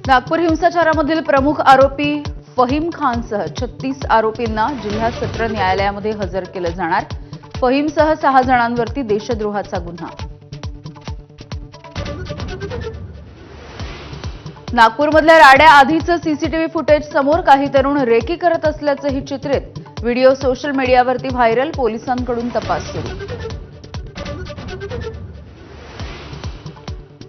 नागपूर हिंसाचारामधील प्रमुख आरोपी फहीम खानसह 36 आरोपींना जिल्हा सत्र न्यायालयामध्ये हजर केलं जाणार। फहीमसह 6 जणांवरती देशद्रोहाचा गुन्हा। नागपूरमधल्या राड्या आधीच सीसीटीव्ही फुटेज समोर, काही तरुण रेकी करत असल्याचंही चित्रित। व्हिडिओ सोशल मीडियावरती व्हायरल, पोलिसांकडून तपास सुरू।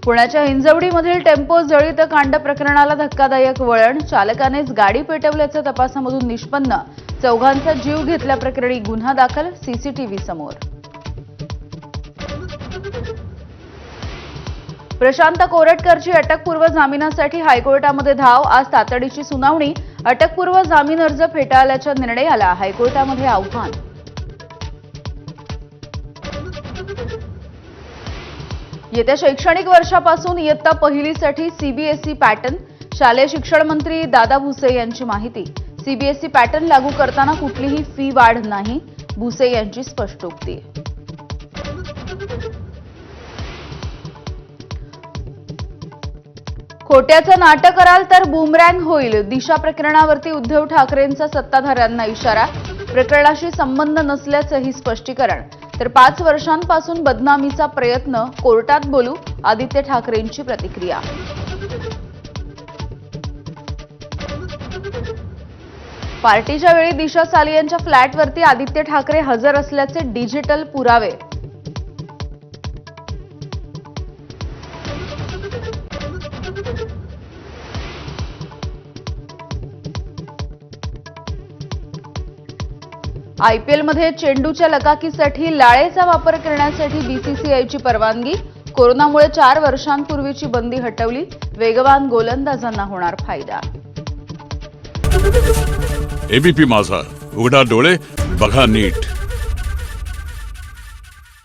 पुण्याच्या हिंजवडीमधील टेम्पो जळीत कांड प्रकरणाला धक्कादायक वळण, चालकानेच गाडी पेटवल्याचं तपासामधून निष्पन्न। चौघांचा जीव घेतल्याप्रकरणी गुन्हा दाखल, सीसीटीव्ही समोर। प्रशांत कोरटकरची अटकपूर्व जामिनासाठी हायकोर्टामध्ये धाव, आज तातडीची सुनावणी। अटकपूर्व जामीन अर्ज फेटाळल्याच्या निर्णयाला हायकोर्टामध्ये आव्हान। येत्या शैक्षणिक वर्षापासून इयत्ता पहिलीसाठी सीबीएसई पॅटर्न, शालेय शिक्षण मंत्री दादा भुसे यांची माहिती। सीबीएसई पॅटर्न लागू करताना कुठलीही फी वाढ नाही, भुसे यांची स्पष्टोक्ती। खोट्याचं नाटक कराल तर बूमरँग होईल, दिशा प्रकरणावरती उद्धव ठाकरेंचा सत्ताधाऱ्यांना इशारा। प्रकरणाशी संबंध नसल्याचंही स्पष्टीकरण। तर 5 वर्षांपासून बदनामीचा प्रयत्न, कोर्टात बोलू, आदित्य ठाकरेंची प्रतिक्रिया। पार्टीच्या वेळी दिशा सालियनच्या फ्लॅटवरती आदित्य ठाकरे हजर असल्याचे डिजिटल पुरावे। आयपीएलमध्ये चेंडूच्या लकाकीसाठी लाळेचा वापर करण्यासाठी बीसीसीआयची परवानगी। कोरोनामुळे 4 वर्षांपूर्वीची बंदी हटवली, वेगवान गोलंदाजांना होणार फायदा। एबीपी माझा, उघडा डोळे बघा नीट।